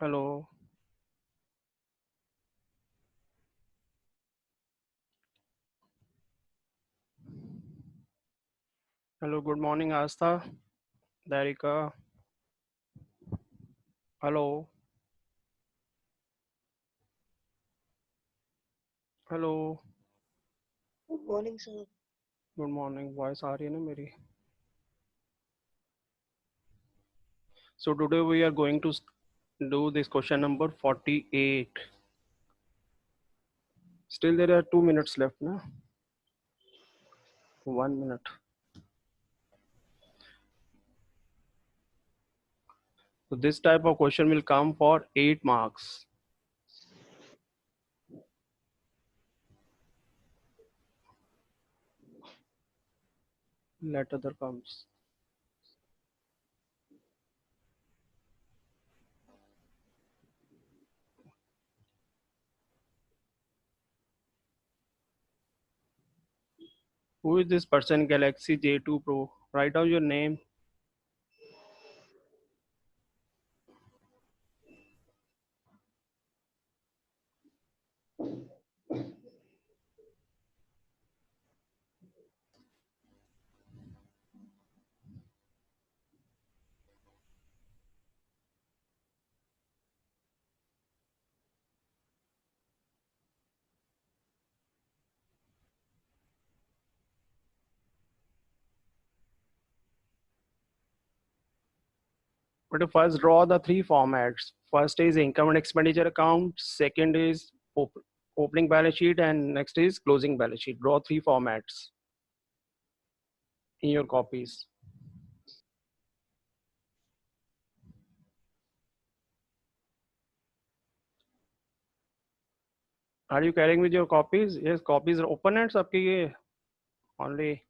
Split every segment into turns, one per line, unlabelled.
Hello. Hello. Good morning, Astha. Darika. Hello. Hello.
Good morning, sir.
Good morning. Voice आ रही है ना मेरी? So today we are going to do this question number 48. Still there are 2 minutes left, na? 1 minute. So this type of question will come for 8 marks. Let other comes. Who is this person? Galaxy J2 Pro. Write down your name. But first draw the three formats. First is income and expenditure account. Second is opening balance sheet, and next is closing balance sheet. Draw three formats in your copies. Are you carrying with your copies? Yes, copies are open and सबके ये only.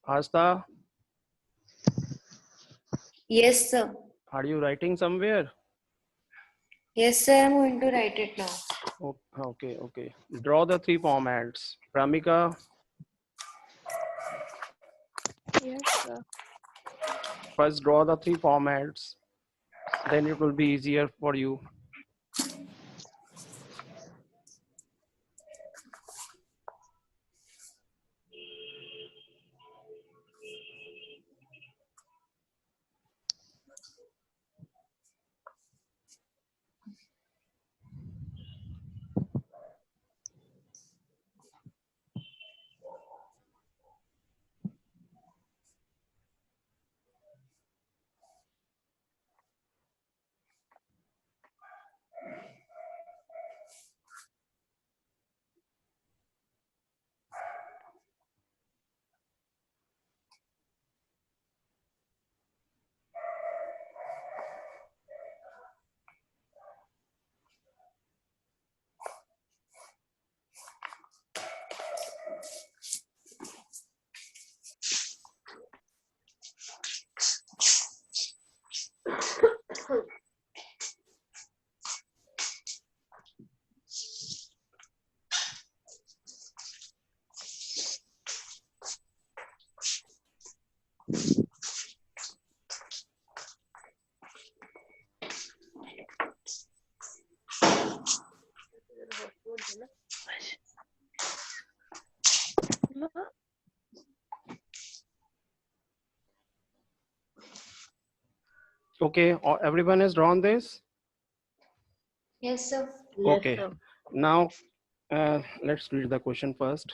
Asta,
Yes, sir.
are you writing somewhere?
Yes, sir. I'm going to write it now.
Okay, okay. Draw the three formats. Pramika,
Yes, sir.
first draw the three formats. Then it will be easier for you. Okay, everyone has drawn this?
Yes, sir.
Yes,
Okay,
sir.
now let's read the question first.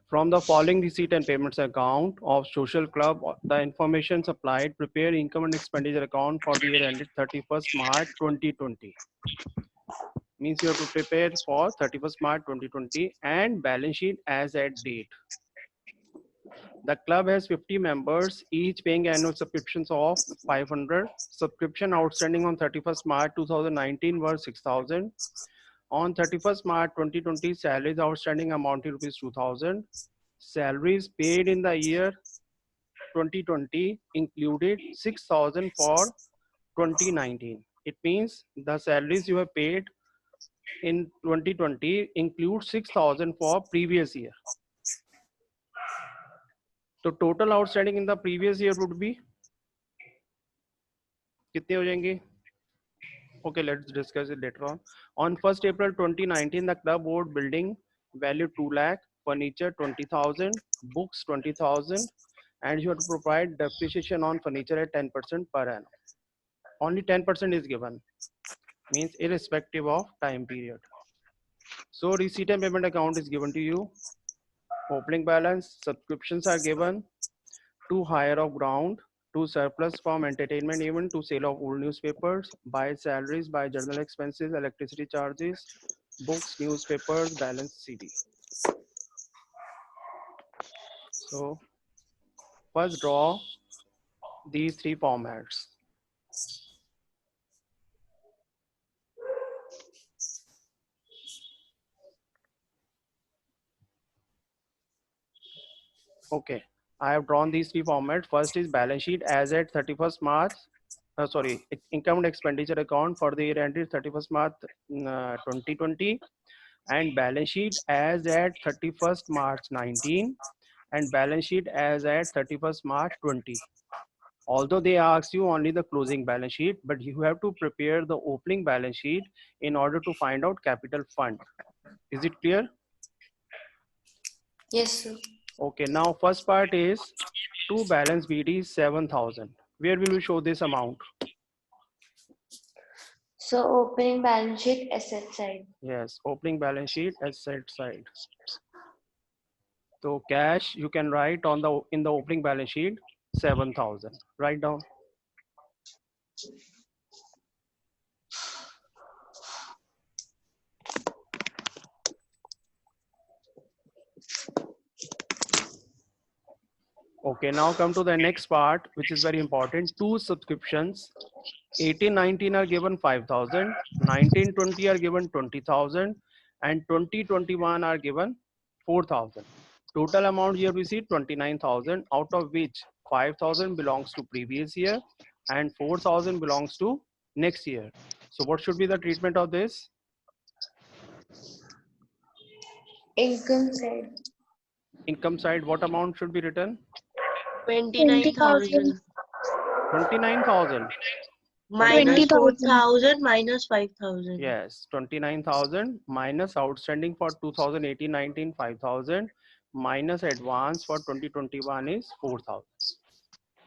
From the following receipt and payments account of Social Club, the information supplied, prepare income and expenditure account for the year ended 31st March 2020. Means you have to prepare for 31st March 2020 and balance sheet as at date. The club has 50 members, each paying annual subscriptions of 500. Subscription outstanding on 31st March 2019 were 6,000. On 31st March 2020, salaries outstanding amounted to rupees 2,000. Salaries paid in the year 2020 included 6,000 for 2019. It means the salaries you have paid in 2020 include 6,000 for previous year. So total outstanding in the previous year would be कितने हो जाएंगे? Okay, let's discuss it later on. On 1st April 2019, the club board building value 2 lakh, furniture 20,000, books 20,000, and you have to provide depreciation on furniture at 10% per annum. Only 10% is given, means irrespective of time period. So receipt and payment account is given to you. Opening balance, subscriptions are given, to hire of ground, to surplus from entertainment event, to sale of old newspapers, buy salaries, buy journal expenses, electricity charges, books, newspapers, balance CD. So first draw these three formats. Okay, I have drawn these three formats. First is balance sheet as at 31st March. Income and expenditure account for the year ended 31st March 2020, and balance sheet as at 31st March 19, and balance sheet as at 31st March 20. Although they ask you only the closing balance sheet, but you have to prepare the opening balance sheet in order to find out capital fund. Is it clear?
Yes, sir.
Okay, now first part is to balance BD 7,000. Where will we show this amount?
So opening balance sheet asset side.
Yes, opening balance sheet asset side. So cash you can write on the in the opening balance sheet 7,000. Write down. Okay, now come to the next part, which is very important. Two subscriptions. 18-19 are given 5,000, 19-20 are given 20,000, and 20-21 are given 4,000. Total amount you have received 29,000, out of which 5,000 belongs to previous year and 4,000 belongs to next year. So what should be the treatment of this?
Income side.
Income side, what amount should be written?
29,000
29,000.
minus
29,000.
4,000 minus 5,000.
Yes, 29,000 minus outstanding for 2018-19 5,000 minus advance for 2021 is 4,000.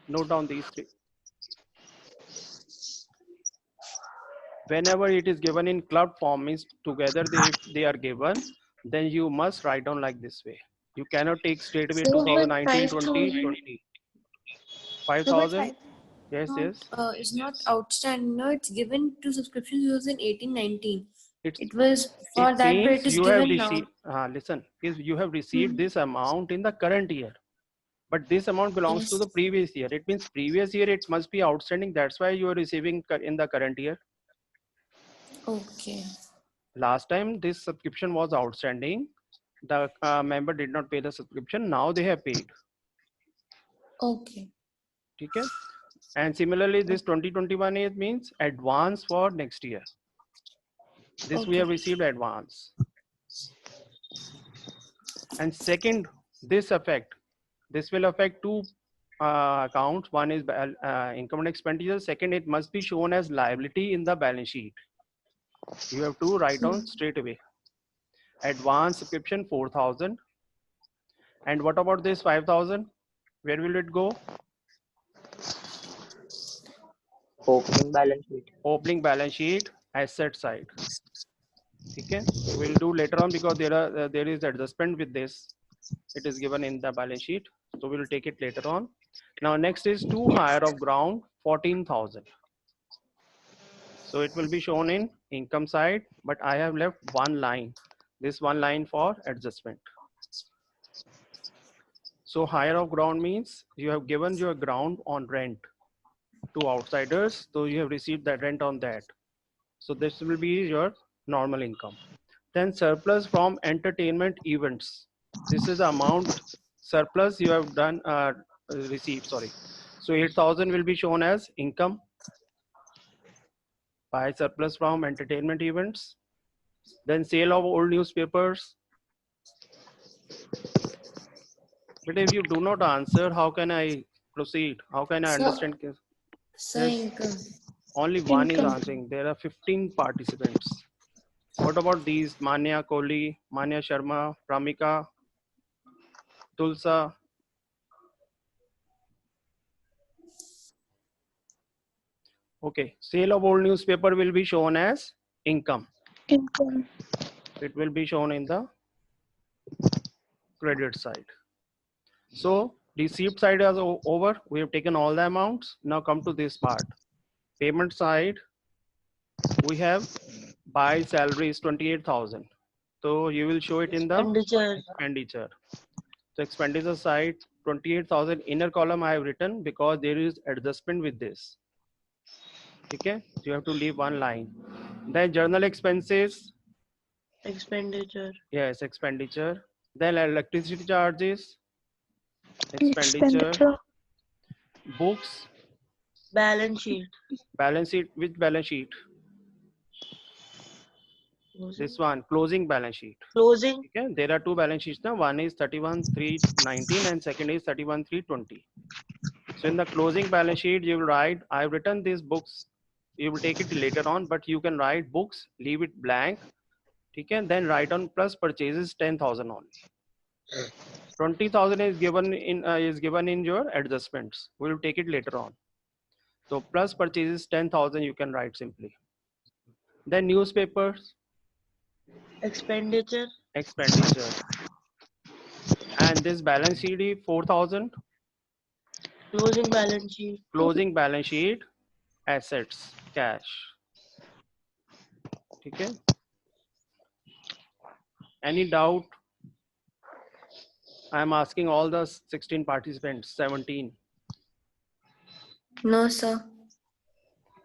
Note down these three. Whenever it is given in club form, means together if they are given, then you must write down like this way. You cannot take straight away
So,
2019, 20,
5,000.
20. 5,000. Yes, yes.
It's not outstanding. No, it's given to subscription users in 18-19.
It's
It was for
it
that, but
means
it is
you have
given now.
received. Listen, is you have received this amount in the current year, but this amount belongs to
Yes.
the previous year. It means previous year it must be outstanding. That's why you are receiving in the current year.
Okay.
Last time this subscription was outstanding, the member did not pay the subscription. Now they have paid.
Okay.
Okay. And similarly, this 2021 is means advance for next year. This we
Okay.
have received advance. And second, this will affect two accounts. One is income and expenditure. Second, it must be shown as liability in the balance sheet. You have to write down straight away. Advance subscription 4,000. And what about this 5,000? Where will it go?
Opening balance sheet.
Opening balance sheet, asset side. Okay, we'll do later on because there is adjustment with this. It is given in the balance sheet, so we'll take it later on. Now next is to hire of ground 14,000. So it will be shown in income side, but I have left one line. This one line for adjustment. So hire of ground means you have given your ground on rent to outsiders, so you have received that rent on that. So this will be your normal income. Then surplus from entertainment events. This is the amount surplus you have done received. Sorry. So 8,000 will be shown as income by surplus from entertainment events. Then sale of old newspapers. But if you do not answer, how can I proceed? How can I understand?
So
Yes.
income.
Only one is
Income.
answering. There are 15 participants. What about these? Manya Kohli, Manya Sharma, Pramika, Tulsa? Okay, sale of old newspaper will be shown as income.
Income.
It will be shown in the credit side. So receipt side is over. We have taken all the amounts. Now come to this part. Payment side, we have buy salary is 28,000. So you will show it in the
Expenditure.
expenditure. So expenditure side, 28,000 inner column I have written because there is adjustment with this. Okay, you have to leave one line. Then journal expenses,
Expenditure.
yes, expenditure. Then electricity charges, expenditure. Books,
Balance sheet.
balance sheet. Which balance sheet? This one, closing balance sheet.
Closing.
Okay, there are two balance sheets now. One is 31,319 and second is 31,320. So in the closing balance sheet, you will write, I've written these books. You will take it later on, but you can write books, leave it blank. Okay, then write on plus purchases 10,000 only. 20,000 is given in your adjustments. We will take it later on. So plus purchases 10,000 you can write simply. Then newspapers,
Expenditure.
expenditure. And this balance sheet 4,000.
Closing balance sheet.
Closing balance sheet, assets, cash. Okay. Any doubt? I am asking all the 16 participants, 17.
No, sir.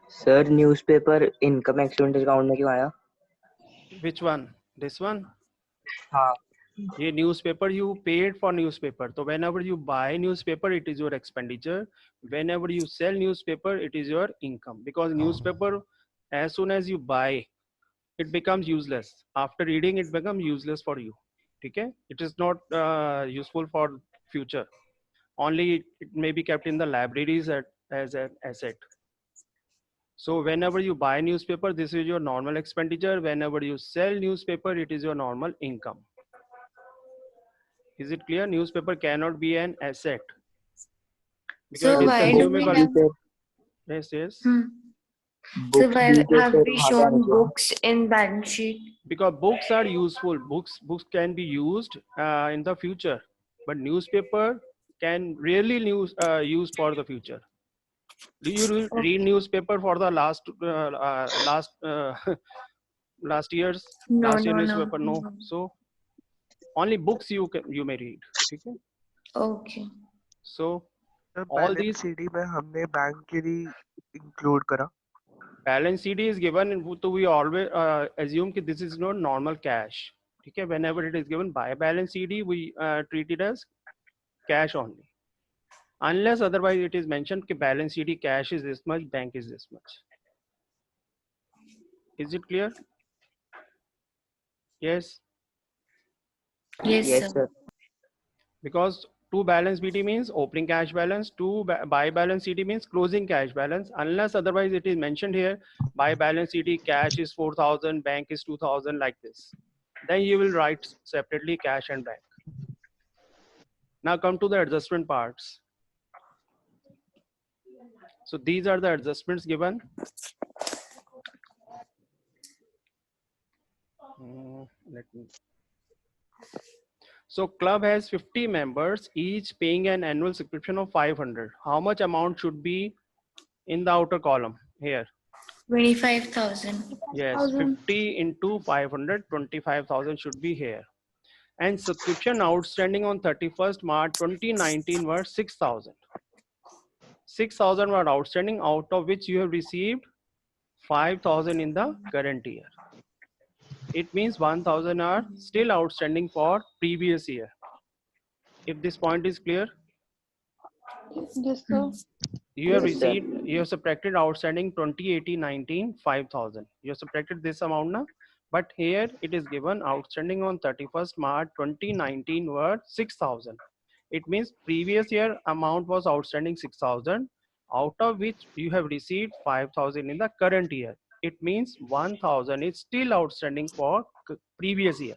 Sir, newspaper income expenditure account में क्यों आया?
Which one? This one?
हाँ.
ये newspaper you paid for newspaper. So whenever you buy newspaper, it is your expenditure. Whenever you sell newspaper, it is your income. Because newspaper, as soon as you buy, it becomes useless. After reading, it becomes useless for you. Okay? It is not useful for future. Only it may be kept in the libraries as an asset. So whenever you buy newspaper, this is your normal expenditure. Whenever you sell newspaper, it is your normal income. Is it clear? Newspaper cannot be an asset.
So
Because it is
why do we
consumable.
have?
Yes, yes.
So why have we
वहाँ
shown
जाने को.
books in balance sheet?
Because books are useful. Books can be used in the future, but newspaper can really use for the future. Do you read newspaper for the last last year's
No,
last year
no,
newspaper?
no.
No. So only books you may read. Okay.
Okay.
So
sir
all
balance
these
CD में हमने bank के लिए include करा.
balance CD is given, so we always assume that this is not normal cash. Okay, whenever it is given by balance CD, we treat it as cash only. Unless otherwise it is mentioned that balance CD cash is this much, bank is this much. Is it clear? Yes.
Yes,
Yes,
sir.
sir.
Because to balance BD means opening cash balance, to buy balance CD means closing cash balance. Unless otherwise it is mentioned here, buy balance CD cash is 4,000, bank is 2,000, like this. Then you will write separately cash and bank. Now come to the adjustment parts. So these are the adjustments given. Let me. So club has 50 members, each paying an annual subscription of 500. How much amount should be in the outer column here?
25,000.
Yes, 50 into 500, 25,000 should be here. And subscription outstanding on 31st March 2019 were 6,000. 6,000 were outstanding, out of which you have received 5,000 in the current year. It means 1,000 are still outstanding for previous year. If this point is clear,
Yes, sir.
you have
Yes, sir.
received, you have subtracted outstanding 2018 19 5,000. You have subtracted this amount now, but here it is given outstanding on 31st March 2019 were 6,000. It means previous year amount was outstanding 6,000. out of which you have received 5,000 in the current year. It means 1,000 is still outstanding for previous year.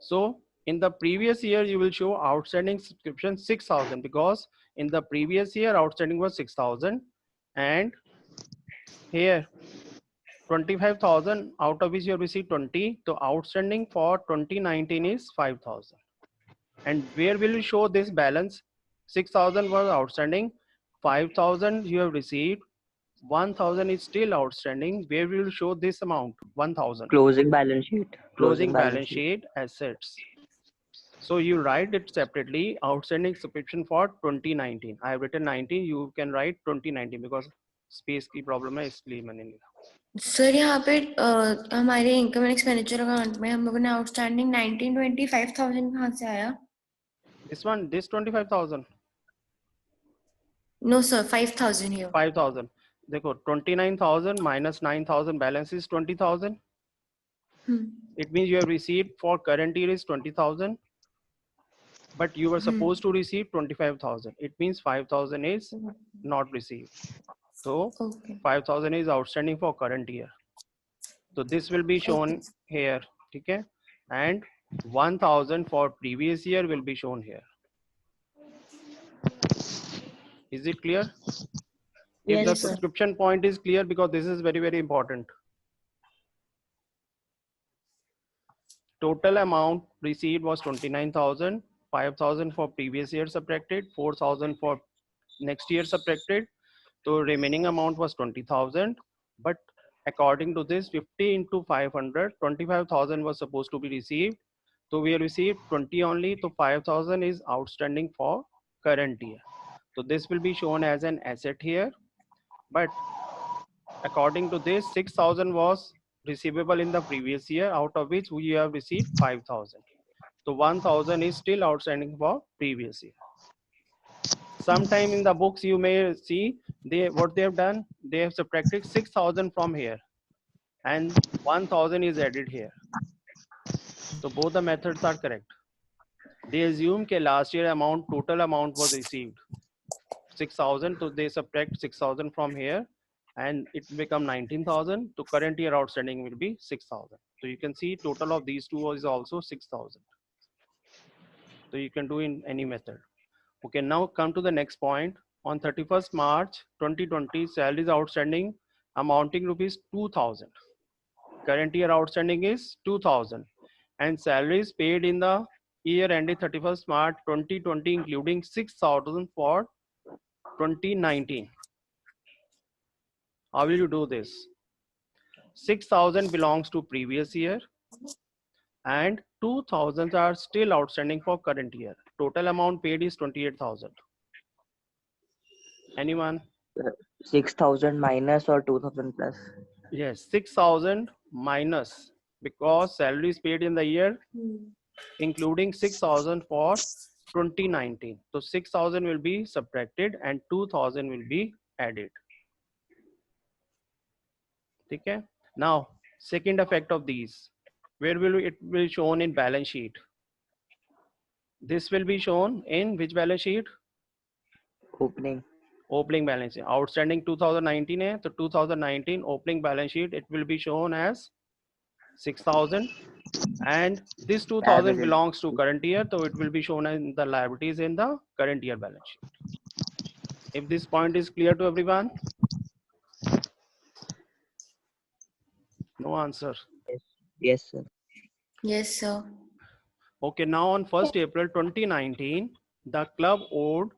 So in the previous year, you will show outstanding subscription 6,000 because in the previous year outstanding was 6,000, and here 25,000 out of which you have received 20. So outstanding for 2019 is 5,000. And where will you show this balance? 6,000 was outstanding, 5,000 you have received, 1,000 is still outstanding. Where will you show this amount? 1,000.
Closing balance sheet.
Closing balance sheet, assets. So you write it separately, outstanding subscription for 2019. I have written 19, you can write 2019 because space की problem है इसलिए मैंने लिखा.
Sir यहाँ पे हमारे income and expenditure account में हम लोगों ने आउटस्टैंडिंग 1925,000 कहाँ से आया?
This one, this 25,000.
No sir 5,000 here.
5,000. देखो 29,000 minus 9,000 balance is 20,000. It means you have received for current year is 20,000, but you were supposed to receive 25,000. It means 5,000 is not received. So
Okay.
5,000 is outstanding for current year. So this will be shown here, okay? And 1,000 for previous year will be shown here. Is it clear? If the
Yes, sir.
subscription point is clear, because this is very, very important. Total amount received was 29,000, 5,000 for previous year subtracted, 4,000 for next year subtracted. So remaining amount was 20,000. But according to this 50 into 500, 25,000 was supposed to be received. So we have received 20 only. So 5,000 is outstanding for current year. So this will be shown as an asset here. But according to this, 6,000 was receivable in the previous year, out of which we have received 5,000. So 1,000 is still outstanding for previous year. Sometime in the books you may see what they have done. They have subtracted 6,000 from here, and 1,000 is added here. So both the methods are correct. They assume that last year amount, total amount was received 6,000. So they subtract 6,000 from here, and it will become 19,000. So current year outstanding will be 6,000. So you can see total of these two is also 6,000. So you can do in any method. Okay, now come to the next point. On 31st March 2020, salaries outstanding amounting rupees 2,000. Current year outstanding is 2,000, and salaries paid in the year ended 31st March 2020, including 6,000 for 2019. How will you do this? 6,000 belongs to previous year, and 2,000 are still outstanding for current year. Total amount paid is 28,000. Anyone?
6,000 minus or 2,000 plus?
Yes, 6,000 minus, because salaries paid in the year including 6,000 for 2019. So 6,000 will be subtracted and 2,000 will be added. Okay. Now second effect of these, where will it be shown in balance sheet? This will be shown in which balance sheet?
Opening.
Opening balance sheet. Outstanding 2019 है, so 2019 opening balance sheet, it will be shown as 6,000, and this 2,000
Average.
belongs to current year, so it will be shown in the liabilities in the current year balance sheet. If this point is clear to everyone? No answer.
Yes, sir.
Yes, sir.
Okay, now on 1st April 2019, the club owned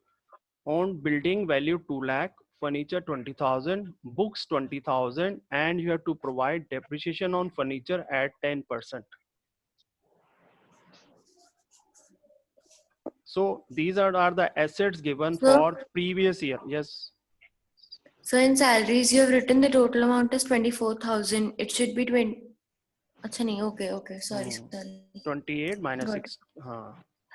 building value 2 lakh, furniture 20,000, books 20,000, and you have to provide depreciation on furniture at 10%. So these are the assets given
Sir?
for previous year. Yes.
So in salaries, you have written the total amount is 24,000. It should be 20. अच्छा नहीं, okay. Sorry.
28 minus
Got
6.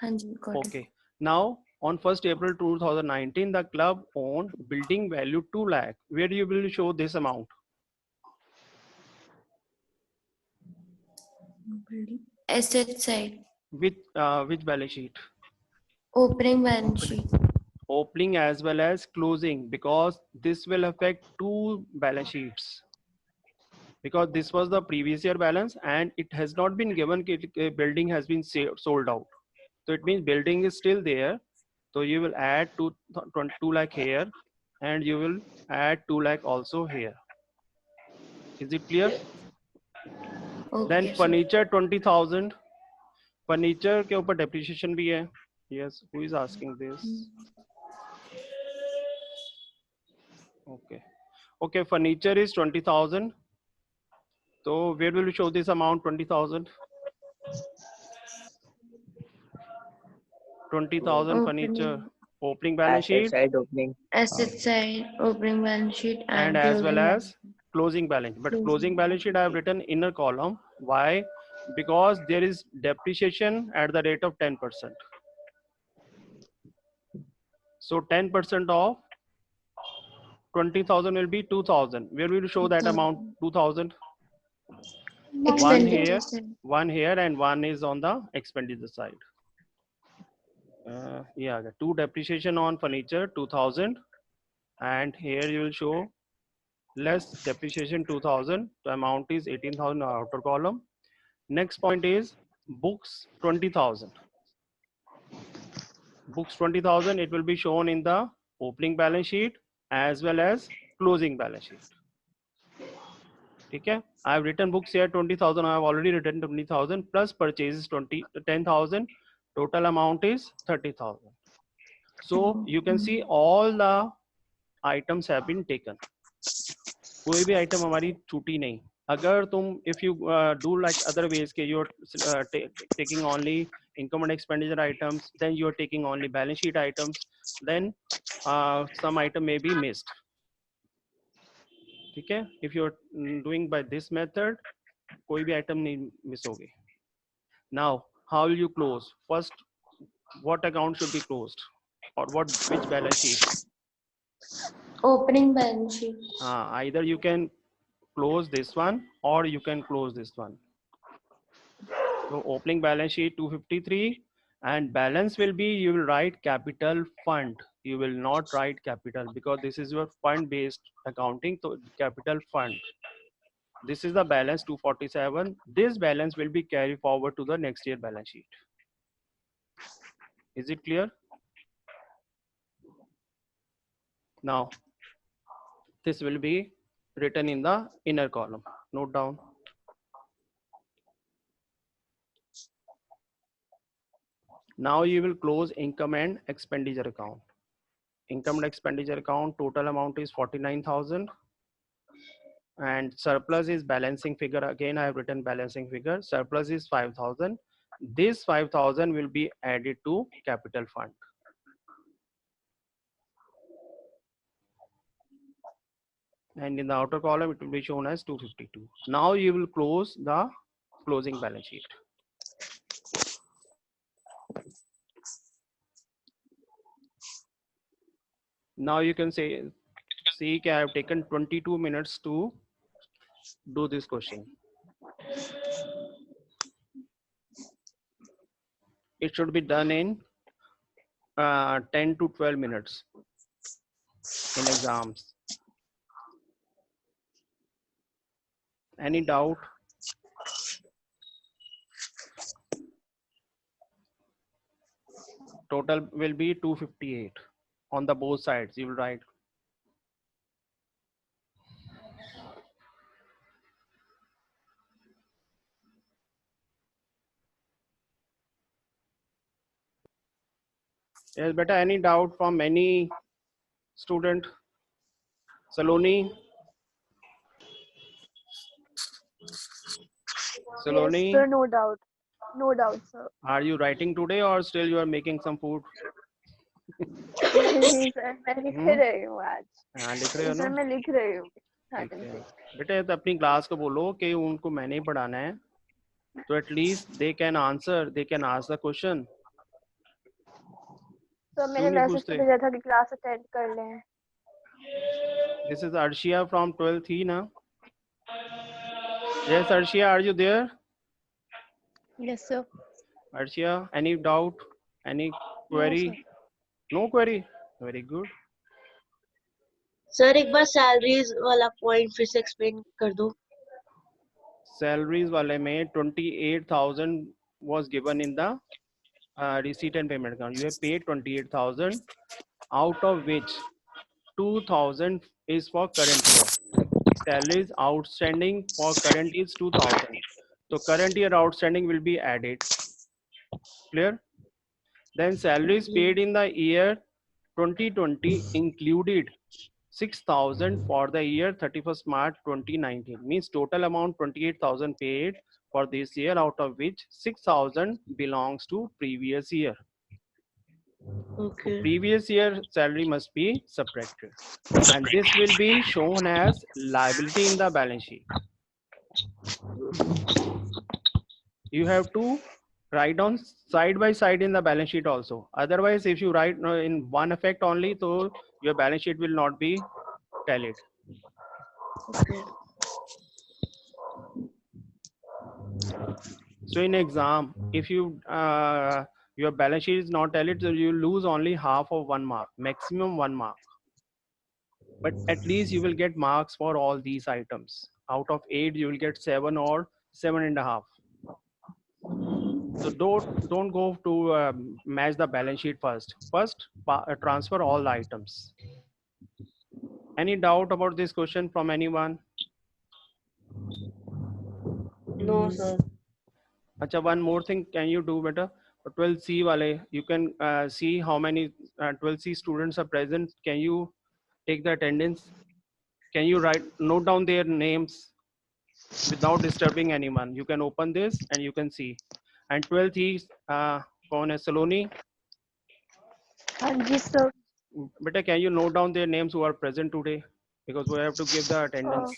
हाँ जी, got it.
Okay. Now on 1st April 2019, the club owned building value 2 lakh. Where you will show this amount?
Asset side.
Which balance sheet?
Opening balance sheet.
Opening as well as closing, because this will affect two balance sheets. Because this was the previous year balance and it has not been given a building has been sold out. So it means building is still there. So you will add 2 lakh here and you will add 2 lakh also here. Is it clear? Then
Okay, sir.
furniture 20,000. Furniture के ऊपर depreciation भी है. Yes, who is asking this? Okay. Okay, furniture is 20,000. So where will we show this amount 20,000? 20,000 furniture. Opening balance
Asset
sheet
side opening.
Asset side, opening balance sheet,
and
and
as well
closing
as closing balance. But
Closing.
closing balance sheet I have written inner column. Why? Because there is depreciation at the rate of 10%. So 10% of 20,000 will be 2,000. Where will you show that amount? 2,000.
expenditure side.
One here and one is on the expenditure side. Yeah, the two depreciation on furniture 2,000, and here you will show less depreciation 2,000. The amount is 18,000 outer column. Next point is books 20,000. Books 20,000. It will be shown in the opening balance sheet as well as closing balance sheet. Okay, I have written books here 20,000. I have already written 20,000 plus purchases 10,000. Total amount is 30,000. So you can see all the items have been taken. कोई भी item हमारी छूटी नहीं. अगर तुम if you do like other ways के you're taking only income and expenditure items, then you're taking only balance sheet items, then some item may be missed. ठीक है? If you're doing by this method, कोई भी item नहीं miss होगी. Now, how will you close? First, what account should be closed, or which balance sheet?
Opening balance sheet.
Either you can close this one or you can close this one. So opening balance sheet 253, and balance will be, you will write capital fund. You will not write capital because this is your fund based accounting. So capital fund. This is the balance 247. This balance will be carried forward to the next year balance sheet. Is it clear? Now, this will be written in the inner column. Note down. Now you will close income and expenditure account. Income and expenditure account total amount is 49,000, and surplus is balancing figure. Again, I have written balancing figure. Surplus is 5,000. This 5,000 will be added to capital fund. And in the outer column, it will be shown as 252. Now you will close the closing balance sheet. Now you can see I have taken 22 minutes to do this question. It should be done in 10 to 12 minutes in exams. Any doubt? Total will be 258 on the both sides. You will write. Yes, beta, any doubt from any student? Saloni? Saloni?
Yes, sir, no doubt. No doubt, sir.
Are you writing today or still you are making some food?
नहीं sir मैं लिख रही हूँ आज.
हाँ लिख रहे हो ना?
सर मैं लिख रही हूँ.
ठीक है बेटे, तो अपनी क्लास को बोलो कि उनको मैंने ही पढ़ाना है, तो at least they can answer, they can ask the question.
तो मैंने मैसेज भेजा था कि क्लास अटेंड कर लें.
This is Arshia from 12th ही ना? Yes, Arshia, are you there?
Yes, sir.
Arshia, any doubt? Any query? No query. Very good.
Sir एक बार salaries वाला पॉइंट फिर से एक्सप्लेन कर दो.
Salaries वाले में 28,000 was given in the receipt and payment account. You have paid 28,000, out of which 2,000 is for current year. Salaries outstanding for current is 2,000. So current year outstanding will be added. Clear? Then salaries paid in the year 2020 included 6,000 for the year 31st March 2019. Means total amount 28,000 paid for this year, out of which 6,000 belongs to previous year.
Okay.
Previous year salary must be subtracted, and this will be shown as liability in the balance sheet. You have to write down side by side in the balance sheet also. Otherwise, if you write in one effect only, so your balance sheet will not be tallied.
Okay.
So in exam, if you your balance sheet is not tallied, so you lose only half of 1 mark, maximum 1 mark. But at least you will get marks for all these items. Out of 8, you will get 7 or 7.5. So don't go to match the balance sheet first. First, transfer all the items. Any doubt about this question from anyone?
No, sir.
Acha, one more thing can you do better? 12C wale, you can see how many 12C students are present. Can you take the attendance? Can you note down their names without disturbing anyone? You can open this and you can see. And 12C, kaun hai? Saloni?
हाँ जी sir.
Beta, can you note down their names who are present today? Because we have to give the attendance.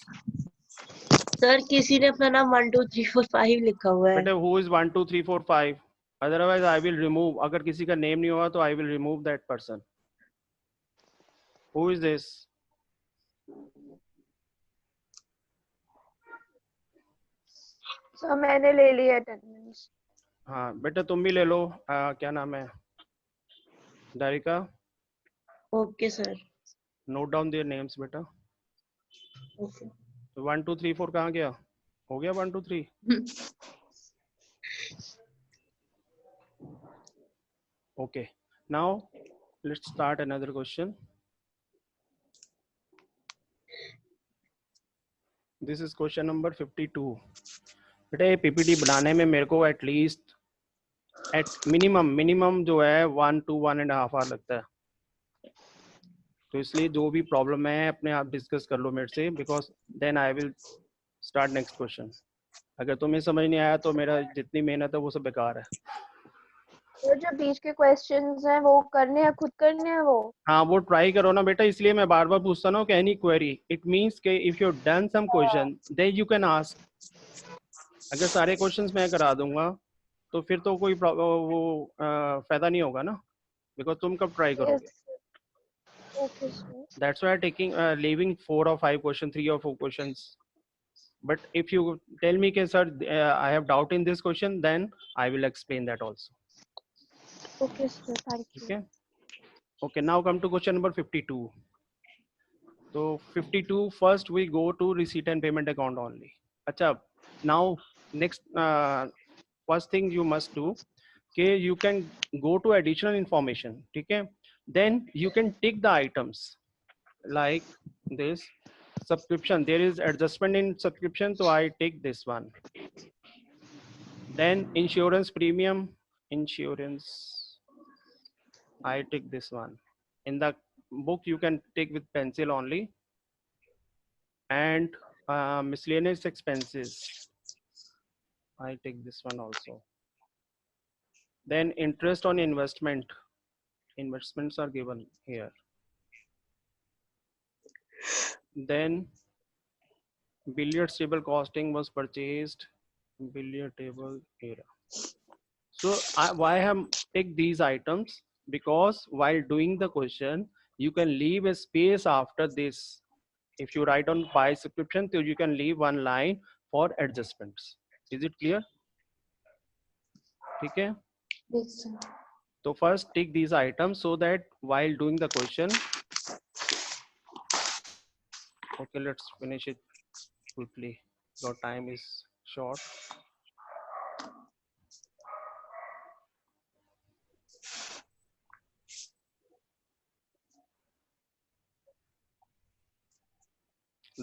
Sir किसी ने अपना नाम 1 2 3 4 5 लिखा हुआ है.
Beta, who is 1 2 3 4 5? Otherwise, I will remove. अगर किसी का name नहीं होगा तो I will remove that person. Who is this?
Sir मैंने ले ली अटेंडेंस.
हाँ बेटा तुम भी ले लो. क्या नाम है? Darika.
Okay sir.
Note down their names बेटा.
ओके.
1 2 3 4 कहाँ गया? हो गया 1 2 3. Okay. Now let's start another question. This is question number 52. बेटा ये PPT बनाने में मेरे को at minimum जो है 1 to 1.5 hour लगता है. तो इसलिए जो भी प्रॉब्लम है अपने आप डिस्कस कर लो मेरे से, because then I will start next question. अगर तुम्हें समझ नहीं आया तो मेरा जितनी मेहनत है वो सब बेकार है.
तो जो बीच के क्वेश्चंस हैं वो करने हैं, खुद करने हैं वो.
हाँ वो ट्राई करो ना बेटा, इसलिए मैं बार बार पूछता ना कि एनी क्वेरी. इट मींस कि if you done some question then you can ask. अगर सारे क्वेश्चंस मैं करा दूंगा तो फिर तो कोई वो फायदा नहीं होगा ना, बिकॉज तुम कब ट्राई करोगे.
Okay, sir.
That's why taking leaving 4 or 5 questions, 3 or 4 questions. But if you tell me, sir, I have doubt in this question, then I will explain that also.
Okay, sir. Thank you.
Okay. Okay. Now come to question number 52. So 52. First we go to receipt and payment account only. Acha. Now next first thing you must do, okay, you can go to additional information. Okay. Then you can tick the items like this. Subscription, there is adjustment in subscription, so I take this one. Then insurance premium, insurance, I take this one. In the book you can take with pencil only. And miscellaneous expenses, I take this one also. Then interest on investment, investments are given here. Then billiard table costing was purchased, billiard table era. So why I have take these items, because while doing the question you can leave a space after this. If you write on by subscription, so you can leave one line for adjustments. Is it clear? ठीक है.
Yes, sir.
So first tick these items so that while doing the question, okay, let's finish it quickly. Your time is short.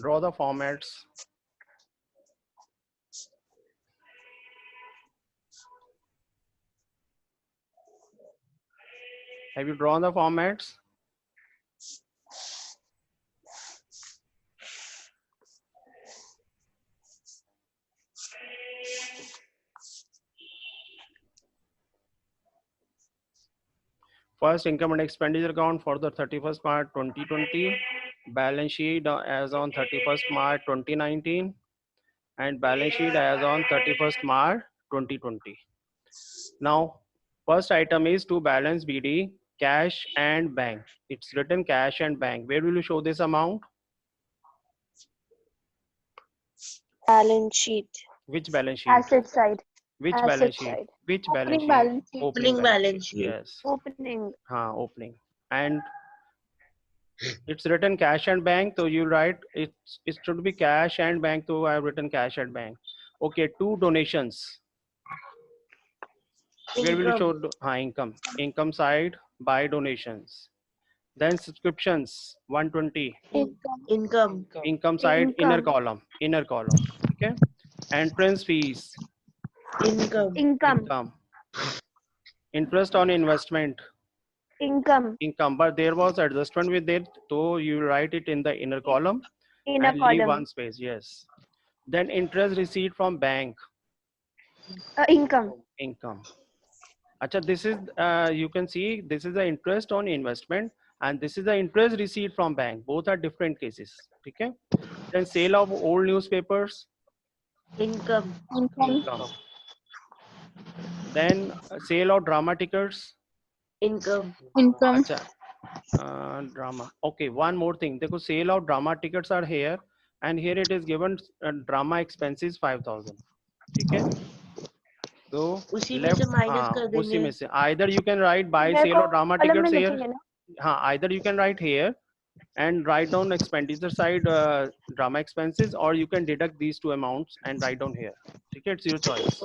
Draw the formats. Have you drawn the formats? First, income and expenditure account for the 31st March 2020, balance sheet as on 31st March 2019, and balance sheet as on 31st March 2020. Now, first item is to balance BD, cash and bank. It's written cash and bank. Where will you show this amount?
Balance sheet.
Which balance sheet?
Asset side.
Which
asset
balance sheet?
side.
Which balance
Opening
sheet?
balance sheet.
Opening balance sheet.
Yes.
Opening.
Opening. And it's written cash and bank, so you write it should be cash and bank, so I have written cash and bank. Okay, two donations. Where will you show income? Income side by donations. Then subscriptions 120.
Income.
Income side inner column. Okay. Entrance fees.
Income.
Interest on investment.
Income.
But there was adjustment with it, so you write it in the inner column
Inner
and leave
column.
one space. Yes. Then interest receipt from bank.
Income.
Acha, this is you can see this is the interest on investment and this is the interest receipt from bank. Both are different cases. Okay. Then sale of old newspapers.
Income.
Then sale of drama tickets.
Income.
Acha, drama. Okay, one more thing. Dekho, sale of drama tickets are here and here it is given drama expenses 5,000. Okay. So
उसी में
left,
से minus कर
उसी
देंगे.
में से either you can write buy
मेरे
sale
को
of drama
column में
tickets here.
लिखेंगे ना?
Either you can write here and write down expenditure side drama expenses, or you can deduct these two amounts and write down here. Okay, it's your choice.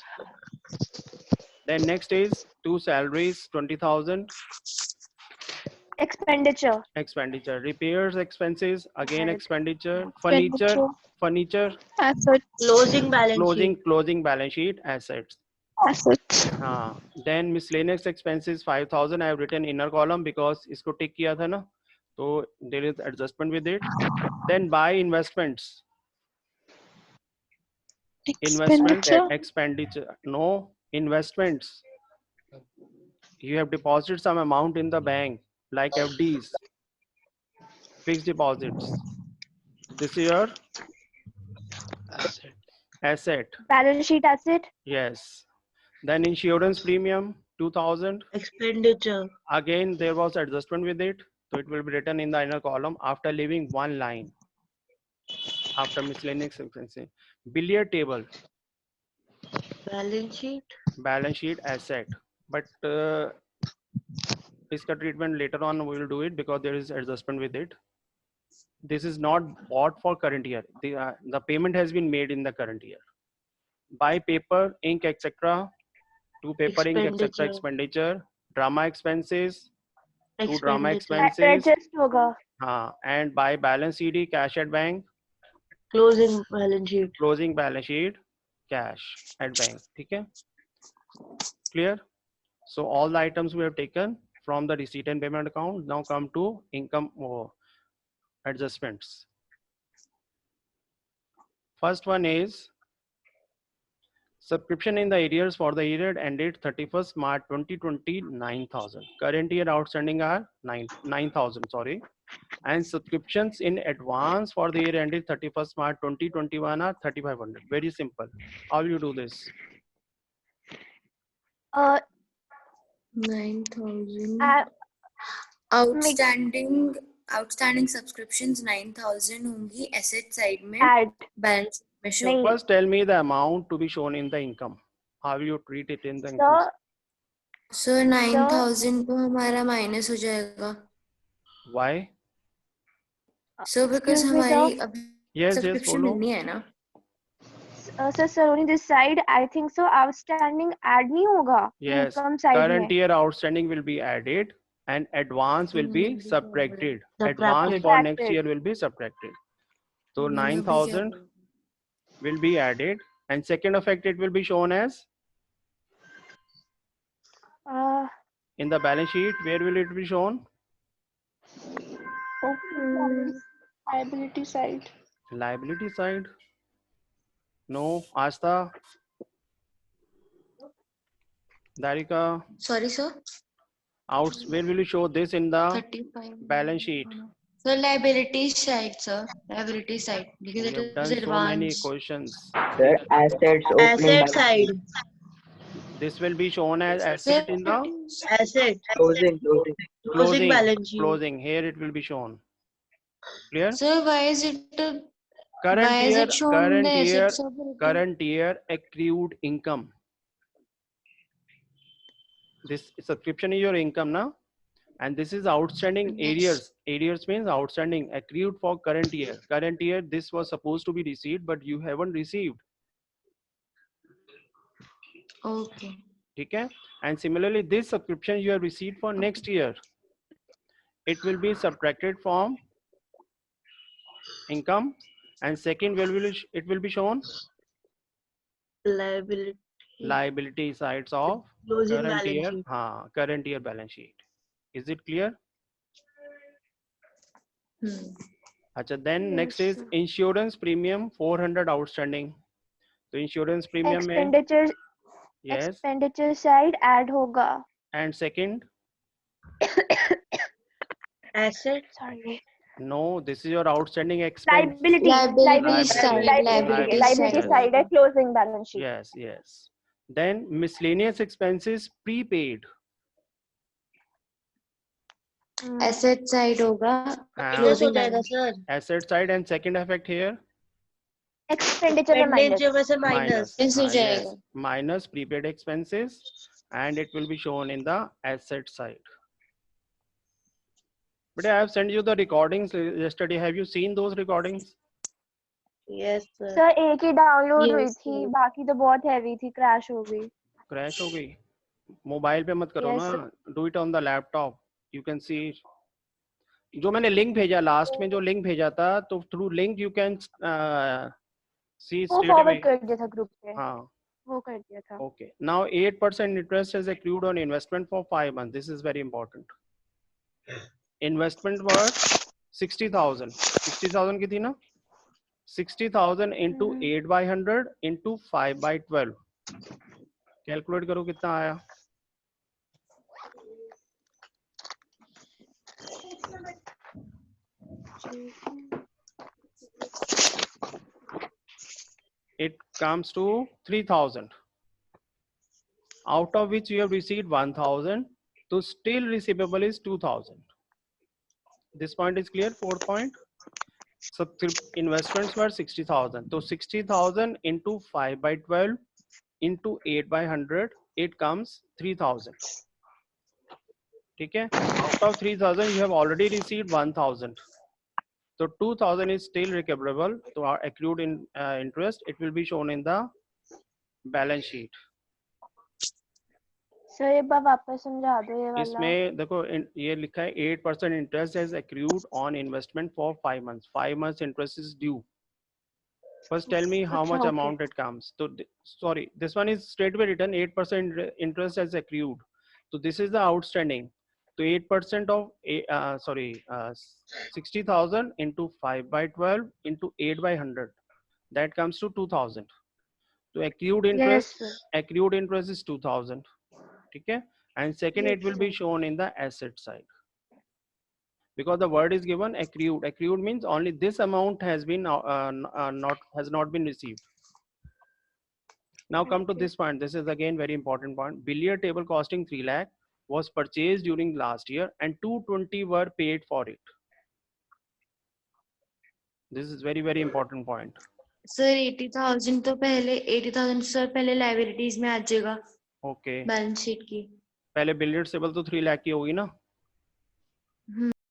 Then next is two salaries 20,000.
Expenditure.
Repairs expenses again
Right.
expenditure. Furniture
Asset.
Closing balance sheet.
closing balance sheet assets.
Assets.
Then miscellaneous expenses 5,000 I have written inner column because isko tick kiya tha na, so there is adjustment with it. Then buy investments. Expenditure. No, investments. You have deposited some amount in the bank like FDs, fixed deposits. This is your asset.
Balance sheet asset.
Yes. Then insurance premium 2,000.
Expenditure.
Again there was adjustment with it, so it will be written in the inner column after leaving one line after miscellaneous expenses. Billiard table.
Balance sheet
Asset, but iska treatment later on we will do it because there is adjustment with it. This is not bought for current year. The payment has been made in the current year. Buy paper, ink, etc. To paper, ink, etc. Expenditure. Drama expenses. To drama expenses.
Adjust होगा.
And buy balance CD, cash at bank.
Closing balance sheet. Cash at bank. Okay. Clear? So all the items we have taken from the receipt and payment account now come to income adjustments. First one is subscription in the arrears for the year ended 31st March 2020 9,000. Current year outstanding are 9,000, sorry. And subscriptions in advance for the year ended 31st March 2021 are 3,500. Very simple. How will you do this?
9,000. Outstanding subscriptions 9,000 होंगी asset side में.
Add.
Balance में show.
नहीं.
First tell me the amount to be shown in the income. How will you treat it in the income?
Sir 9,000 तो हमारा minus हो जाएगा
Why?
Sir because
Excuse me,
हमारी
sir.
अभी
Yes,
subscription
बोलो.
मिलनी है ना
Sir, Saroni, this side, I think so. Outstanding add नहीं होगा
Yes,
income side
current
में.
year outstanding will be added and advance will be subtracted. Advance for next
Subtracted.
year will be subtracted. So
अभी क्या
9,000 will be added and second effect it will be shown as in the balance sheet. Where will it be shown?
Liability side.
Liability side. No, Asta, Darika,
sorry sir
where will you show this in the
35
balance sheet?
Sir liability side sir liability side because
We
it
have
is
done so many
advanced
questions.
Sir, assets opening balance sheet.
This will be shown as
sir
asset in the
Asset.
Closing.
Closing balance sheet.
closing. Here it will be shown. Clear?
sir why is it
Current
why is
year,
it shown in the assets of the
current year accrued income. This subscription is your income now, and this is outstanding
Yes.
arrears. Arrears means outstanding accrued for current year. Current year, this was supposed to be received, but you haven't received.
okay
Okay? And similarly, this subscription you have received for next year. It will be subtracted from income, and second it will be shown
Liability.
liability sides of
Closing
current
balance
year.
sheet.
Current year balance sheet. Is it clear? Acha, then next is insurance premium 400 outstanding. So insurance premium में
Expenditure.
yes,
Expenditure side add होगा.
and second
Asset.
Sorry.
no, this is your outstanding expense.
Liability
side
liability side है closing balance sheet.
Yes, yes. Then miscellaneous expenses prepaid.
asset side होगा
हाँ,
Minus हो
closing
जाएगा
balance
sir.
asset side and second effect here
Expenditure में minus.
Expenditure में से minus.
minus हो
yes,
जाएगा
minus prepaid expenses, and it will be shown in the asset side. But I have sent you the recordings yesterday. Have you seen those recordings?
Yes sir.
Sir एक ही download हुई
Yes,
थी
sir.
बाकी तो बहुत heavy थी crash हो गई.
Crash हो गई. मोबाइल पे मत करो
Yes,
ना.
sir.
Do it on the laptop. You can see. जो मैंने लिंक भेजा लास्ट में जो लिंक भेजा था तो through link you can see
वो
स्ट्रेट
forward
अवे.
कर दिया था group पे.
हाँ.
वो कर दिया था.
Okay. Now 8% interest is accrued on investment for 5 months. This is very important. Investment was 60,000. 60,000 की थी ना? 60,000 into 8 by 100 into 5 by 12. Calculate करो कितना आया? It comes to 3,000. Out of which you have received 1,000. So still receivable is 2,000. This point is clear. Fourth point. So investments were 60,000. So 60,000 into 5 by 12 into 8 by 100. It comes 3,000. Okay. Out of 3,000 you have already received 1,000. So 2,000 is still recoverable to our accrued in interest. It will be shown in the balance sheet.
Sir एक बार वापस समझा दो ये वाला.
इसमें देखो ये लिखा है 8% interest has accrued on investment for 5 months. 5 months interest is due. First tell me how much
okay.
amount it comes. So sorry, this one is straightway written 8% interest has accrued. So this is the outstanding. So 8% of 60,000 into 5 by 12 into 8 by 100. That comes to 2,000. So accrued interest,
Yes, sir.
accrued interest is 2,000. Okay. And second, it will be shown in the asset side. Because the word is given accrued. Accrued means only this amount has been has not been received. Now come to this point. This is again very important point. Billiard table costing 3 lakh was purchased during last year and 220 were paid for it. This is very important point.
Sir 80,000 तो पहले 80,000 sir पहले liabilities में आ जाएगा
Okay.
Balance sheet की
पहले bill rate सेबल तो 3 लाख की होगी ना,